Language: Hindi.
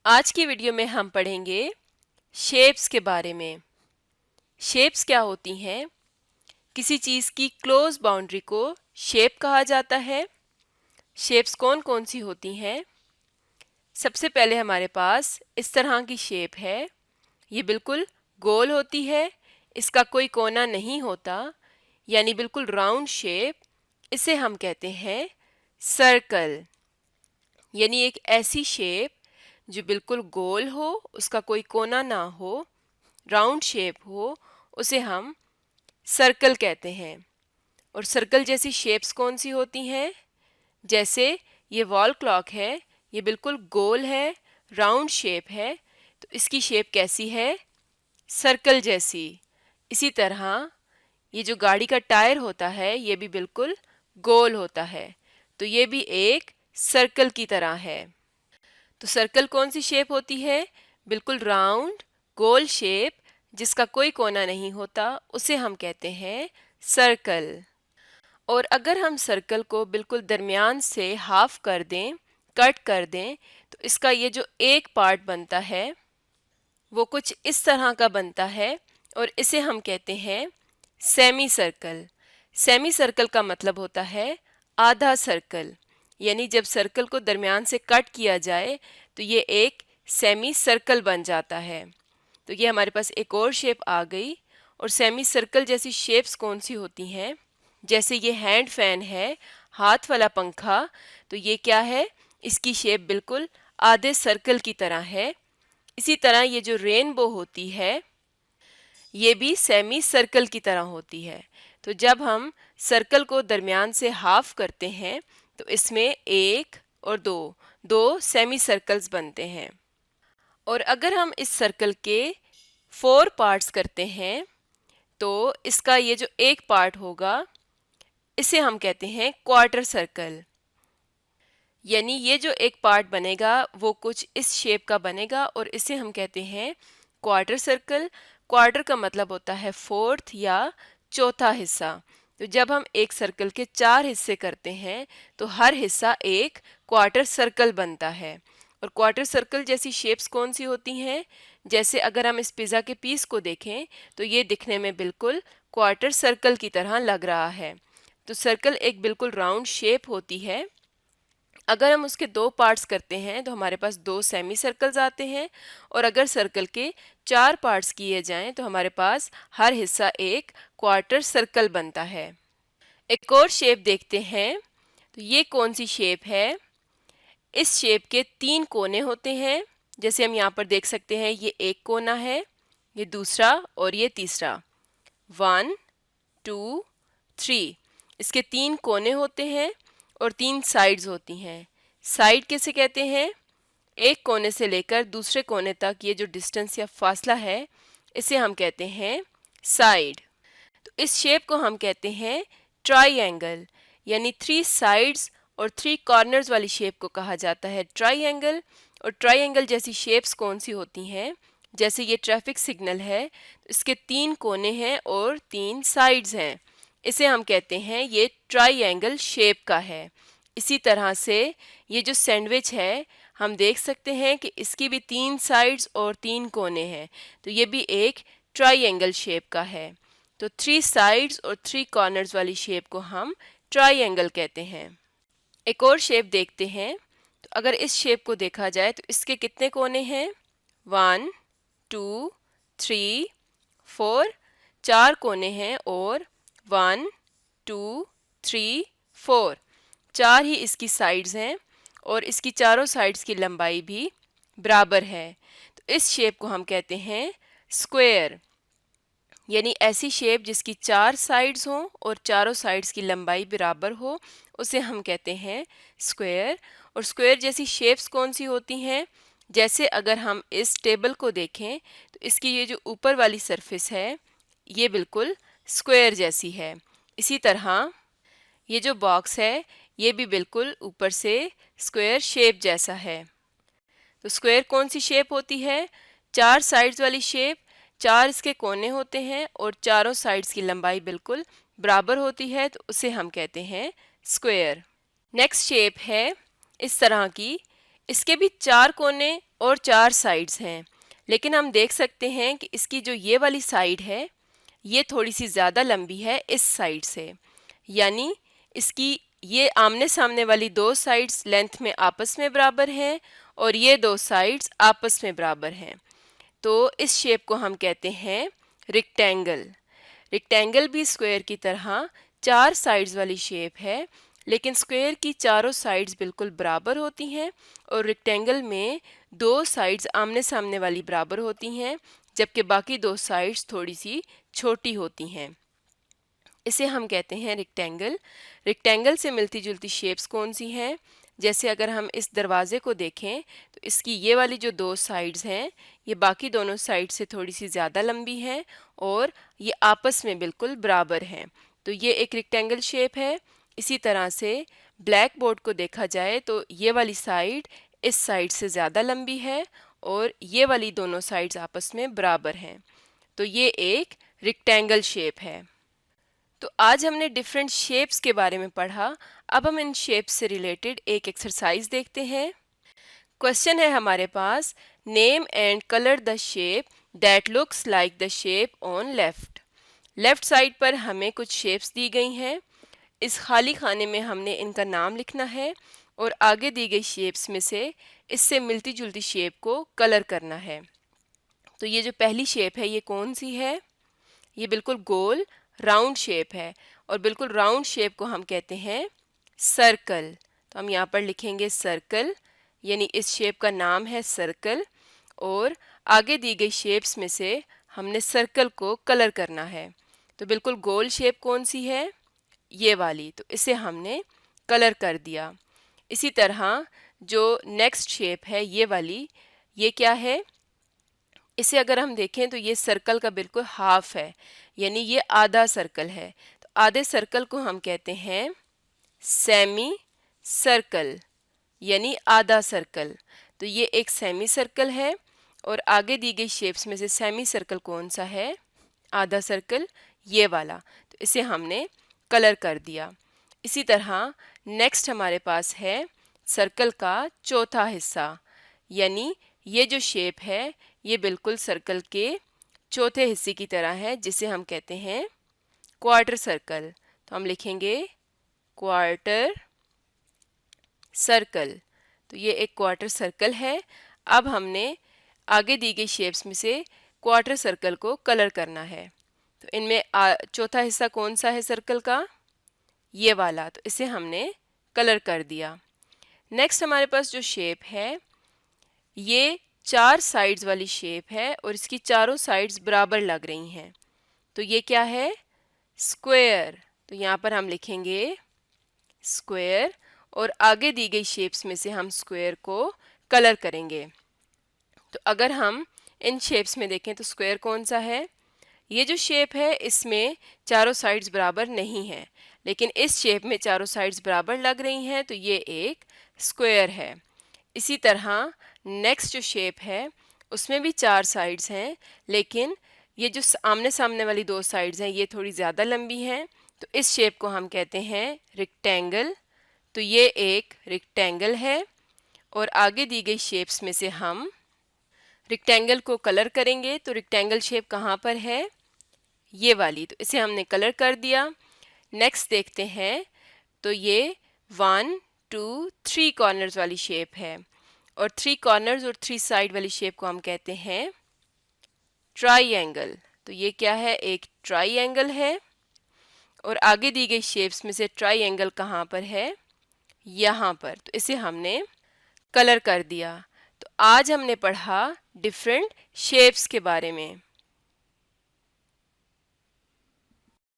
आज की वीडियो में हम पढ़ेंगे शेप्स के बारे में। शेप्स क्या होती हैं? किसी चीज़ की क्लोज बाउंड्री को शेप कहा जाता है। शेप्स कौन कौन सी होती हैं? सबसे पहले हमारे पास इस तरह की शेप है। ये बिल्कुल गोल होती है, इसका कोई कोना नहीं होता, यानी बिल्कुल राउंड शेप। इसे हम कहते हैं सर्कल। यानी एक ऐसी शेप जो बिल्कुल गोल हो, उसका कोई कोना ना हो, राउंड शेप हो, उसे हम सर्कल कहते हैं। और सर्कल जैसी शेप्स कौन सी होती हैं? जैसे ये वॉल क्लॉक है, ये बिल्कुल गोल है, राउंड शेप है, तो इसकी शेप कैसी है? सर्कल जैसी। इसी तरह ये जो गाड़ी का टायर होता है, ये भी बिल्कुल गोल होता है, तो ये भी एक सर्कल की तरह है। तो सर्कल कौन सी शेप होती है? बिल्कुल राउंड गोल शेप जिसका कोई कोना नहीं होता, उसे हम कहते हैं सर्कल। और अगर हम सर्कल को बिल्कुल दरमियान से हाफ कर दें, कट कर दें, तो इसका ये जो एक पार्ट बनता है वो कुछ इस तरह का बनता है और इसे हम कहते हैं सेमी सर्कल। सेमी सर्कल का मतलब होता है आधा सर्कल। यानी जब सर्कल को दरमियान से कट किया जाए तो ये एक सेमी सर्कल बन जाता है। तो ये हमारे पास एक और शेप आ गई। और सेमी सर्कल जैसी शेप्स कौन सी होती हैं? जैसे ये हैंड फैन है, हाथ वाला पंखा, तो ये क्या है? इसकी शेप बिल्कुल आधे सर्कल की तरह है। इसी तरह ये जो रेनबो होती है, ये भी सेमी सर्कल की तरह होती है। तो जब हम सर्कल को दरमियान से हाफ करते हैं तो इसमें एक और दो दो सेमी सर्कल्स बनते हैं। और अगर हम इस सर्कल के 4 पार्ट्स करते हैं तो इसका ये जो एक पार्ट होगा इसे हम कहते हैं क्वार्टर सर्कल। यानी ये जो एक पार्ट बनेगा वो कुछ इस शेप का बनेगा और इसे हम कहते हैं क्वार्टर सर्कल। क्वार्टर का मतलब होता है फोर्थ या चौथा हिस्सा। तो जब हम एक सर्कल के 4 हिस्से करते हैं तो हर हिस्सा एक क्वार्टर सर्कल बनता है। और क्वार्टर सर्कल जैसी शेप्स कौन सी होती हैं? जैसे अगर हम इस पिज़्ज़ा के पीस को देखें तो ये दिखने में बिल्कुल क्वार्टर सर्कल की तरह लग रहा है। तो सर्कल एक बिल्कुल राउंड शेप होती है। अगर हम उसके 2 पार्ट्स करते हैं तो हमारे पास 2 सेमी सर्कल्स आते हैं। और अगर सर्कल के 4 पार्ट्स किए जाएं तो हमारे पास हर हिस्सा एक क्वार्टर सर्कल बनता है। एक और शेप देखते हैं। तो ये कौन सी शेप है? इस शेप के 3 कोने होते हैं। जैसे हम यहाँ पर देख सकते हैं, ये एक कोना है, ये दूसरा और ये तीसरा। 1 2 3 इसके 3 कोने होते हैं और 3 साइड्स होती हैं। साइड किसे कहते हैं? एक कोने से लेकर दूसरे कोने तक ये जो डिस्टेंस या फासला है, इसे हम कहते हैं साइड। तो इस शेप को हम कहते हैं ट्राइएंगल। यानी 3 साइड्स और 3 कॉर्नर्स वाली शेप को कहा जाता है ट्राइएंगल। और ट्राइएंगल जैसी शेप्स कौन सी होती हैं? जैसे ये ट्रैफिक सिग्नल है, तो इसके 3 कोने हैं और 3 साइड्स हैं, इसे हम कहते हैं ये ट्राइएंगल शेप का है। इसी तरह से ये जो सैंडविच है, हम देख सकते हैं कि इसकी भी 3 साइड्स और 3 कोने हैं, तो ये भी एक ट्राइएंगल शेप का है। तो 3 साइड्स और 3 कॉर्नर्स वाली शेप को हम ट्राइएंगल कहते हैं। एक और शेप देखते हैं। तो अगर इस शेप को देखा जाए तो इसके कितने कोने हैं? 1 2 3 4 4 कोने हैं और 1 2 3 4 4 ही इसकी साइड्स हैं और इसकी चारों साइड्स की लंबाई भी बराबर है। तो इस शेप को हम कहते हैं स्क्वायर। यानी ऐसी शेप जिसकी 4 साइड्स हों और चारों साइड्स की लंबाई बराबर हो, उसे हम कहते हैं स्क्वायर। और स्क्वायर जैसी शेप्स कौन सी होती हैं? जैसे अगर हम इस टेबल को देखें तो इसकी ये जो ऊपर वाली सरफेस है, ये बिल्कुल स्क्वायर जैसी है। इसी तरह ये जो बॉक्स है, ये भी बिल्कुल ऊपर से स्क्वायर शेप जैसा है। तो स्क्वायर कौन सी शेप होती है? 4 साइड्स वाली शेप, 4 इसके कोने होते हैं और चारों साइड्स की लंबाई बिल्कुल बराबर होती है, तो उसे हम कहते हैं स्क्वायर। नेक्स्ट शेप है इस तरह की। इसके भी 4 कोने और 4 साइड्स हैं, लेकिन हम देख सकते हैं कि इसकी जो ये वाली साइड है ये थोड़ी सी ज़्यादा लंबी है इस साइड से, यानी इसकी ये आमने सामने वाली दो साइड्स लेंथ में आपस में बराबर हैं और ये दो साइड्स आपस में बराबर हैं। तो इस शेप को हम कहते हैं रेक्टेंगल। रेक्टेंगल भी स्क्वायर की तरह 4 साइड्स वाली शेप है, लेकिन स्क्वायर की चारों साइड्स बिल्कुल बराबर होती हैं और रेक्टेंगल में दो साइड्स आमने सामने वाली बराबर होती हैं, जबकि बाकी दो साइड्स थोड़ी सी छोटी होती हैं। इसे हम कहते हैं रेक्टेंगल। रेक्टेंगल से मिलती जुलती शेप्स कौन सी हैं? जैसे अगर हम इस दरवाज़े को देखें तो इसकी ये वाली जो दो साइड्स हैं ये बाकी दोनों साइड से थोड़ी सी ज़्यादा लंबी हैं और ये आपस में बिल्कुल बराबर हैं, तो ये एक रेक्टेंगल शेप है। इसी तरह से ब्लैक बोर्ड को देखा जाए तो ये वाली साइड इस साइड से ज़्यादा लंबी है और ये वाली दोनों साइड्स आपस में बराबर हैं, तो ये एक रेक्टेंगल शेप है। तो आज हमने डिफरेंट शेप्स के बारे में पढ़ा। अब हम इन शेप्स से रिलेटेड एक एक्सरसाइज देखते हैं। क्वेश्चन है हमारे पास, name and colour the shape that looks like the shape on left. Left side पर हमें कुछ शेप्स दी गई हैं। इस खाली खाने में हमने इनका नाम लिखना है और आगे दी गई शेप्स में से इससे मिलती जुलती शेप को कलर करना है। तो ये जो पहली शेप है ये कौन सी है? ये बिल्कुल गोल राउंड शेप है और बिल्कुल राउंड शेप को हम कहते हैं सर्कल। तो हम यहाँ पर लिखेंगे सर्कल, यानी इस शेप का नाम है सर्कल और आगे दी गई शेप्स में से हमने सर्कल को कलर करना है। तो बिल्कुल गोल शेप कौन सी है? ये वाली, तो इसे हमने कलर कर दिया। इसी तरह जो नेक्स्ट शेप है ये वाली, ये क्या है? इसे अगर हम देखें तो ये सर्कल का बिल्कुल हाफ है, यानी ये आधा सर्कल है। तो आधे सर्कल को हम कहते हैं सेमी सर्कल, यानी आधा सर्कल। तो ये एक सेमी सर्कल है और आगे दी गई शेप्स में से सेमी सर्कल कौन सा है? आधा सर्कल, ये वाला। तो इसे हमने कलर कर दिया। इसी तरह नेक्स्ट हमारे पास है सर्कल का चौथा हिस्सा, यानी ये जो शेप है ये बिल्कुल सर्कल के चौथे हिस्से की तरह है, जिसे हम कहते हैं क्वार्टर सर्कल। तो हम लिखेंगे क्वार्टर सर्कल। तो ये एक क्वार्टर सर्कल है। अब हमने आगे दी गई शेप्स में से क्वार्टर सर्कल को कलर करना है। तो इनमें चौथा हिस्सा कौन सा है सर्कल का? ये वाला। तो इसे हमने कलर कर दिया। नेक्स्ट हमारे पास जो शेप है ये 4 साइड्स वाली शेप है और इसकी चारों साइड्स बराबर लग रही हैं। तो ये क्या है? स्क्वायर। तो यहाँ पर हम लिखेंगे स्क्वायर और आगे दी गई शेप्स में से हम स्क्वायर को कलर करेंगे। तो अगर हम इन शेप्स में देखें तो स्क्वायर कौन सा है? ये जो शेप है इसमें चारों साइड्स बराबर नहीं है, लेकिन इस शेप में चारों साइड्स बराबर लग रही हैं, तो ये एक स्क्वायर है। इसी तरह नेक्स्ट जो शेप है उसमें भी 4 साइड्स हैं, लेकिन ये जो आमने सामने वाली दो साइड्स हैं ये थोड़ी ज़्यादा लंबी हैं, तो इस शेप को हम कहते हैं रेक्टेंगल। तो ये एक रेक्टेंगल है और आगे दी गई शेप्स में से हम रेक्टेंगल को कलर करेंगे। तो रेक्टेंगल शेप कहाँ पर है? ये वाली। तो इसे हमने कलर कर दिया। नेक्स्ट देखते हैं, तो ये 1 2 3 कॉर्नर्स वाली शेप है और 3 कॉर्नर्स और 3 साइड वाली शेप को हम कहते हैं ट्राइएंगल। तो ये क्या है? एक ट्राइएंगल है और आगे दी गई शेप्स में से ट्राइएंगल कहाँ पर है? यहाँ पर। तो इसे हमने कलर कर दिया। तो आज हमने पढ़ा डिफरेंट शेप्स के बारे में।